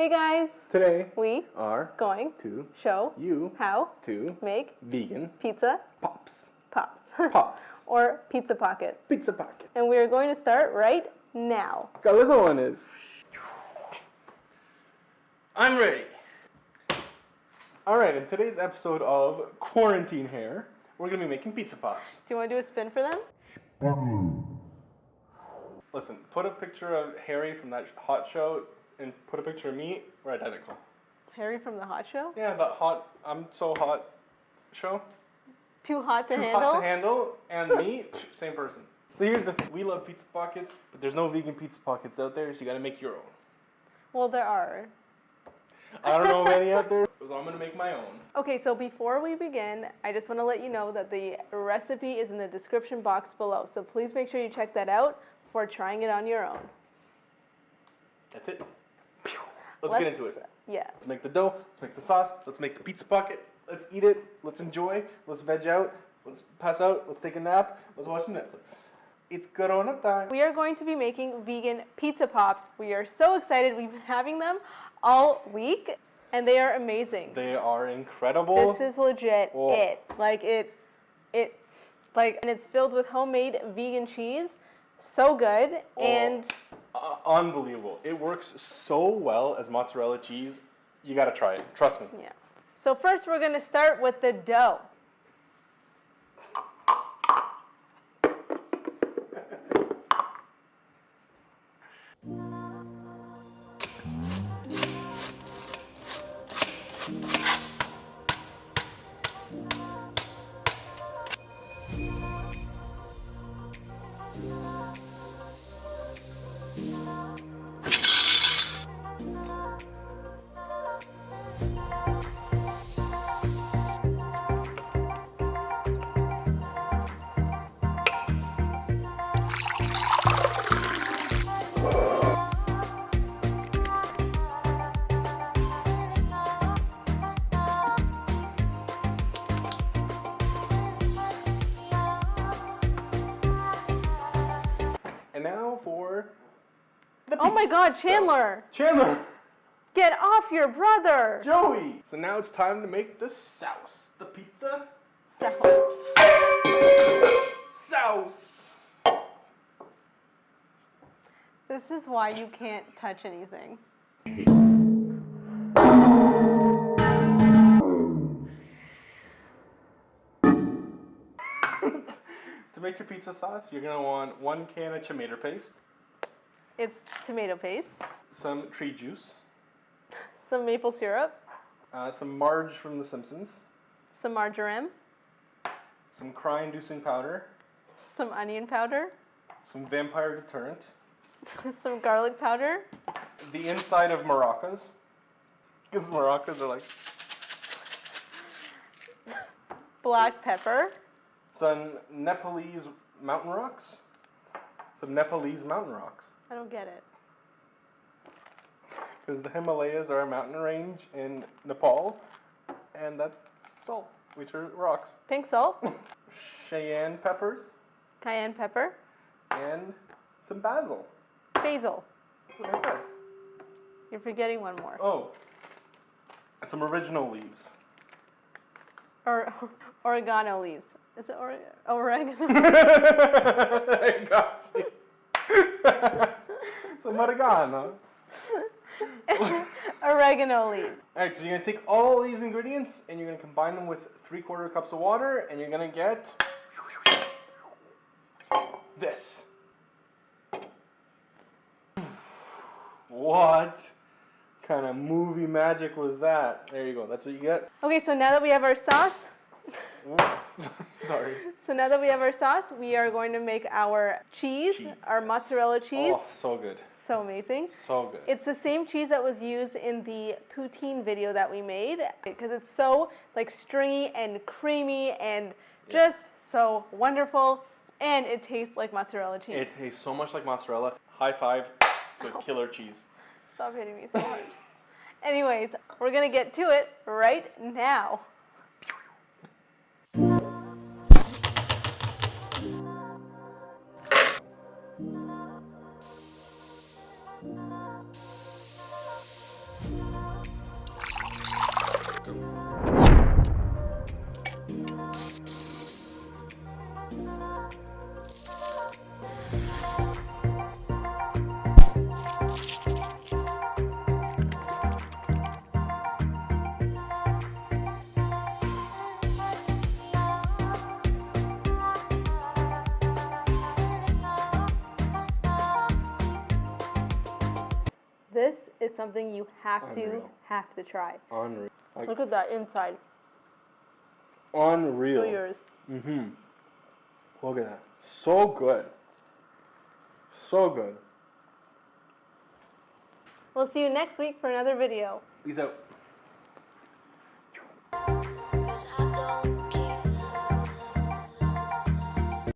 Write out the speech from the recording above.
Hey guys! Today we are going to show you how to make vegan pizza pops. pops. Or pizza pockets. Pizza pocket. And we are going to start right now. Calizones. I'm ready. Alright, in today's episode of Quarantine Hair, we're going to be making pizza pops. Do you want to do a spin for them? Listen, put a picture of Harry from that hot show and put a picture of me. We're identical. Harry from the hot show? Yeah, that hot, I'm so hot show. Too hot to Too handle? hot to handle, and me, same person. So here's the thing, we love pizza pockets, but there's no vegan pizza pockets out there, so you gotta make your own. Well, there are. I don't know of any out there, so I'm gonna make my own. Okay, so before we begin, I just want to let you know that the recipe is in the description box below. So please make sure you check that out before trying it on your own. That's it. Let's get into it. Yeah. Let's make the dough, let's make the sauce, let's make the pizza pocket, let's eat it, let's enjoy, let's veg out, let's pass out, let's take a nap, let's watch Netflix. It's Corona time. We are going to be making vegan pizza pops. We are so excited. We've been having them all week, and they are amazing. They are incredible. This is legit it. And it's filled with homemade vegan cheese. So good. And unbelievable. It works so well as mozzarella cheese. You gotta try it. Trust me. Yeah. So first we're gonna start with the dough. And now for the Oh my pizza God, stuff. Chandler! Chandler! Get off your brother! Joey! So now it's time to make the sauce. The pizza sauce. This is why you can't touch anything. To make your pizza sauce, you're gonna want 1 can of tomato paste, It's tomato paste, some tree juice, some maple syrup, some Marge from The Simpsons, some marjoram, some cry-inducing powder, some onion powder, some vampire deterrent, some garlic powder, the inside of maracas, because maracas are like, black pepper, some Nepalese mountain rocks. I don't get it. Because the Himalayas are a mountain range in Nepal, and that's salt, which are rocks. Pink salt, Cheyenne peppers, cayenne pepper, and some basil. basil. That's what I said. You're forgetting one more. Oh, some original leaves. Or oregano leaves. Is it oregano? I got you. Some oregano. Oregano leaves. Alright, so you're going to take all these ingredients and you're going to combine them with 3/4 cups of water, and you're going to get this. What kind of movie magic was that? There you go, that's what you get. Okay, so now that we have our sauce, Sorry. So now that we have our sauce, we are going to make our cheese, our mozzarella cheese. Oh, so good. So amazing. So good. It's the same cheese that was used in the poutine video that we made, because it's so like stringy and creamy and just so wonderful, and it tastes like mozzarella cheese. It tastes so much like mozzarella. High five to killer cheese. Stop hitting me so hard. Anyways, we're gonna get to it right now. This is something you have Unreal. to try. Unreal. Like, Look at that inside. unreal. Show yours. Mm-hmm. Look at that. So good. So good. We'll see you next week for another video. Peace out.